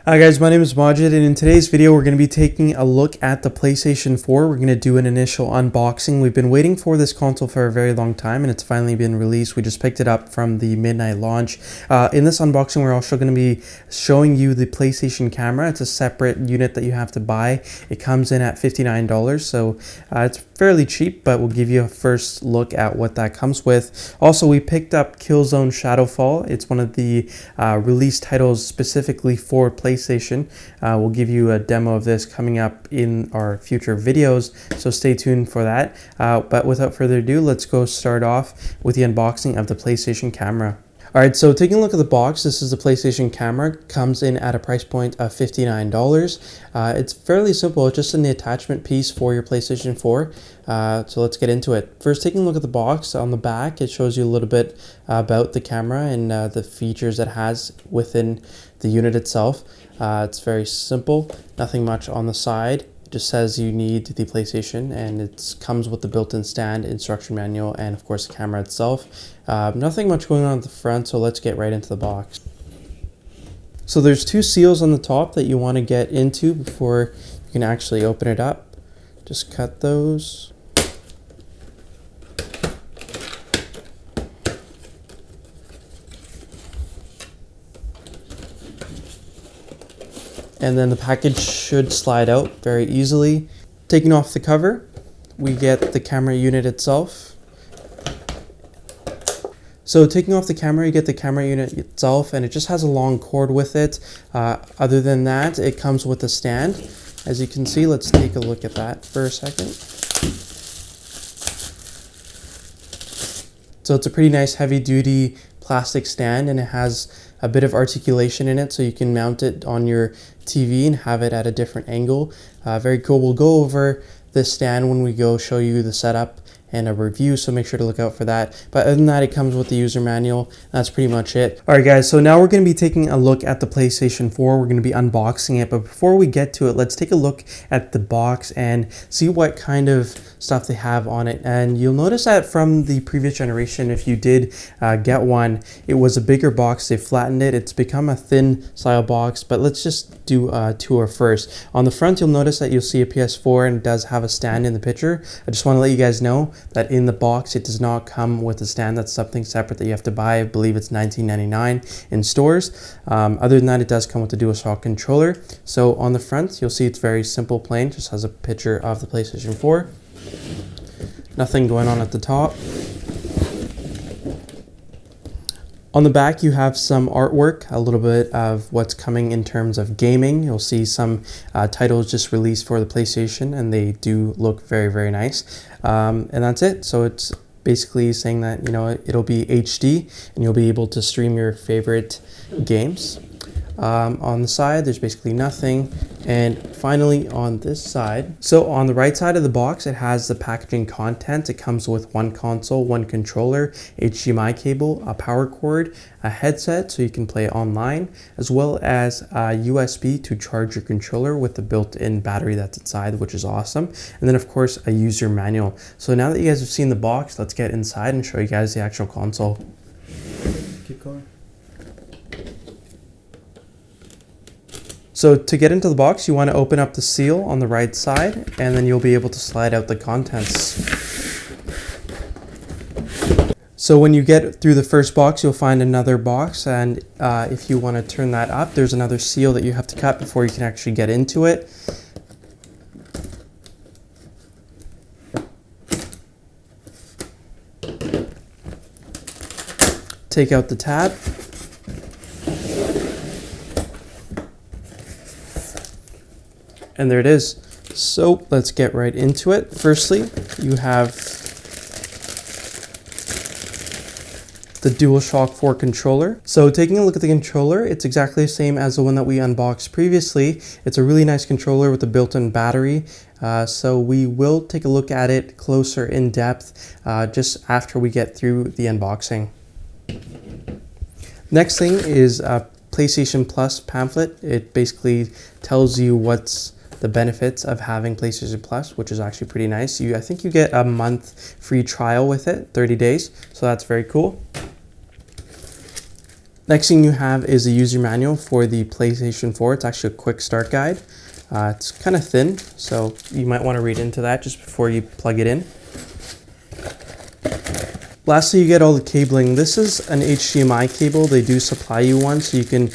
Hi guys, my name is Majid, and in today's video we're going to be taking a look at the PlayStation 4. We're going to do an initial unboxing. We've been waiting for this console for a very long time and it's finally been released. We just picked it up from the midnight launch. In this unboxing we're also going to be showing you the PlayStation camera. It's a separate unit that you have to buy. It comes in at $59, so it's fairly cheap, but we'll give you a first look at what that comes with. Also, we picked up Killzone Shadowfall. It's one of the release titles specifically for PlayStation. We'll give you a demo of this coming up in our future videos, so stay tuned for that. But without further ado, let's go start off with the unboxing of the PlayStation camera. Alright, so taking a look at the box, this is the PlayStation camera. Comes in at a price point of $59. It's fairly simple, it's just in the attachment piece for your PlayStation 4. So let's get into it. First, taking a look at the box, on the back it shows you a little bit about the camera and the features it has within the unit itself. It's very simple, nothing much on the side. It just says you need the PlayStation, and it comes with the built-in stand, instruction manual, and of course the camera itself. Nothing much going on at the front, so let's get right into the box. So there's two seals on the top that you want to get into before you can actually open it up. Just cut those. And then the package should slide out very easily. Taking off the cover, we get the camera unit itself. So taking off the camera, you get the camera unit itself, and it just has a long cord with it. Other than that, it comes with a stand. As you can see, let's take a look at that for a second. So it's a pretty nice heavy duty plastic stand, and it has a bit of articulation in it, so you can mount it on your TV and have it at a different angle. Very cool. We'll go over this stand when we go show you the setup and a review, so make sure to look out for that. But other than that, it comes with the user manual. That's pretty much it. Alright guys, so now we're going to be taking a look at the PlayStation 4. We're going to be unboxing it, but before we get to it, let's take a look at the box and see what kind of stuff they have on it. And you'll notice that from the previous generation, if you did get one, it was a bigger box. They flattened it. It's become a thin style box, but let's just do a tour first. On the front, you'll notice that you'll see a PS4, and it does have a stand in the picture. I just want to let you guys know that in the box it does not come with a stand. That's something separate that you have to buy. I believe it's $19.99 in stores. Other than that, it does come with the DualShock controller. So on the front, you'll see it's very simple, plain, just has a picture of the PlayStation 4. Nothing going on at the top. On the back, you have some artwork, a little bit of what's coming in terms of gaming. You'll see some titles just released for the PlayStation, and they do look very, very nice. And that's it. So it's basically saying that, you know, it'll be HD and you'll be able to stream your favorite games. On the side, there's basically nothing. And finally on this side, so on the right side of the box, it has the packaging content. It comes with one console, one controller, HDMI cable, a power cord, a headset so you can play online, as well as a USB to charge your controller with the built-in battery that's inside, which is awesome. And then of course a user manual. So now that you guys have seen the box, let's get inside and show you guys the actual console. Keep going. So to get into the box, you want to open up the seal on the right side, and then you'll be able to slide out the contents. So when you get through the first box, you'll find another box, and if you want to turn that up, there's another seal that you have to cut before you can actually get into it. Take out the tab. And there it is. So let's get right into it. Firstly, you have the DualShock 4 controller. So taking a look at the controller, it's exactly the same as the one that we unboxed previously. It's a really nice controller with a built-in battery. So we will take a look at it closer in depth just after we get through the unboxing. Next thing is a PlayStation Plus pamphlet. It basically tells you what's the benefits of having PlayStation Plus, which is actually pretty nice. I think you get a month free trial with it, 30 days. So that's very cool. Next thing you have is a user manual for the PlayStation 4. It's actually a quick start guide. It's kind of thin, so you might want to read into that just before you plug it in. Lastly, you get all the cabling. This is an HDMI cable. They do supply you one, so you can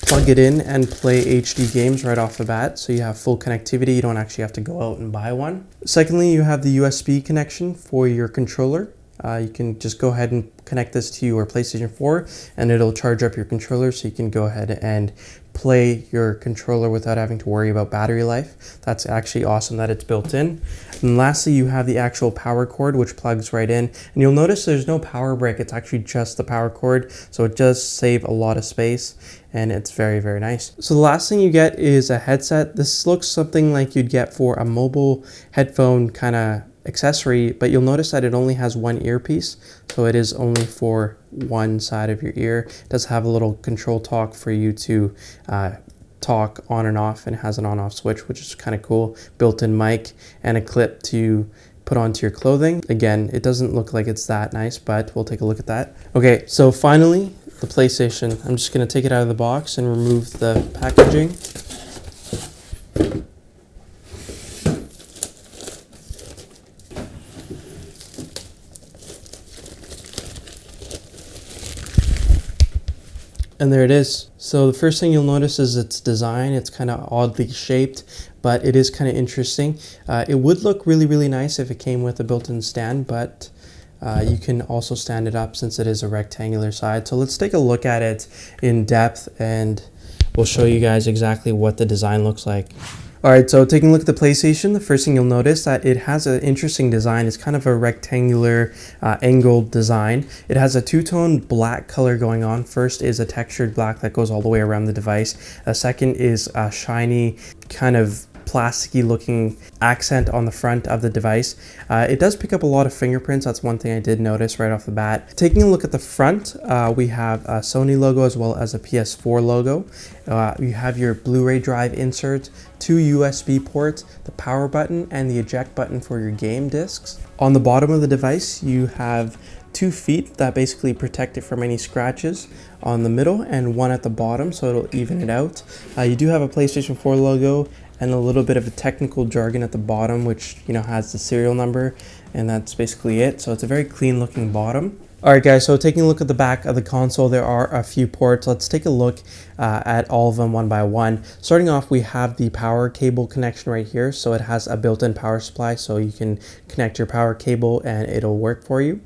plug it in and play HD games right off the bat. So you have full connectivity. You don't actually have to go out and buy one. Secondly, you have the USB connection for your controller. You can just go ahead and connect this to your PlayStation 4 and it'll charge up your controller, so you can go ahead and play your controller without having to worry about battery life. That's actually awesome that it's built in. And lastly, you have the actual power cord, which plugs right in. And you'll notice there's no power brick. It's actually just the power cord. So it does save a lot of space and it's very, very nice. So the last thing you get is a headset. This looks something like you'd get for a mobile headphone kind of accessory, but you'll notice that it only has one earpiece, so it is only for one side of your ear. It does have a little control talk for you to talk on and off, and it has an on-off switch, which is kind of cool. Built-in mic and a clip to put onto your clothing. Again, it doesn't look like it's that nice, but we'll take a look at that. Okay, so finally, the PlayStation. I'm just going to take it out of the box and remove the packaging. And there it is. So the first thing you'll notice is its design. It's kind of oddly shaped, but it is kind of interesting. It would look really, really nice if it came with a built-in stand, but you can also stand it up since it is a rectangular side. So let's take a look at it in depth and we'll show you guys exactly what the design looks like. Alright, so taking a look at the PlayStation, the first thing you'll notice that it has an interesting design. It's kind of a rectangular angled design. It has a two-tone black color going on. First is a textured black that goes all the way around the device. A second is a shiny kind of plasticky looking accent on the front of the device. It does pick up a lot of fingerprints. That's one thing I did notice right off the bat. Taking a look at the front, we have a Sony logo as well as a PS4 logo. You have your Blu-ray drive insert, 2 USB ports, the power button, and the eject button for your game discs. On the bottom of the device, you have 2 feet that basically protect it from any scratches on the middle and one at the bottom, so it'll even it out. You do have a PlayStation 4 logo and a little bit of a technical jargon at the bottom, which has the serial number, and that's basically it. So it's a very clean looking bottom. Alright guys, so taking a look at the back of the console, there are a few ports. Let's take a look at all of them one by one. Starting off, we have the power cable connection right here. So it has a built-in power supply, so you can connect your power cable and it'll work for you.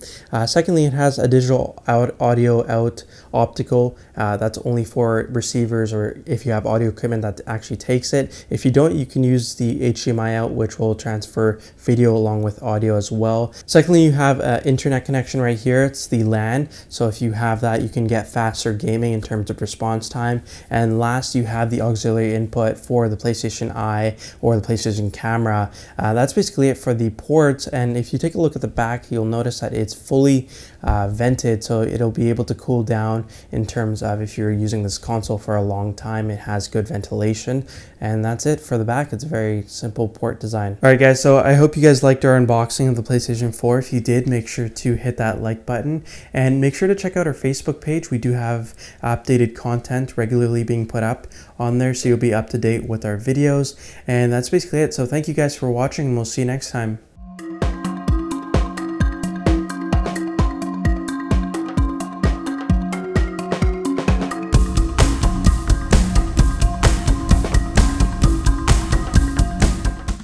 Secondly, it has a digital out, audio out, optical. That's only for receivers or if you have audio equipment that actually takes it. If you don't, you can use the HDMI out, which will transfer video along with audio as well. Secondly, you have an internet connection right here. It's the LAN, so if you have that, you can get faster gaming in terms of response time. And last, you have the auxiliary input for the PlayStation Eye or the PlayStation camera. That's basically it for the ports. And if you take a look at the back, you'll notice that it's fully vented, so it'll be able to cool down in terms of if you're using this console for a long time. It has good ventilation, and that's it for the back. It's a very simple port design. All right guys, so I hope you guys liked our unboxing of the PlayStation 4. If you did, make sure to hit that like button and make sure to check out our Facebook page. We do have updated content regularly being put up on there, so you'll be up to date with our videos. And that's basically it. So thank you guys for watching, and we'll see you next time.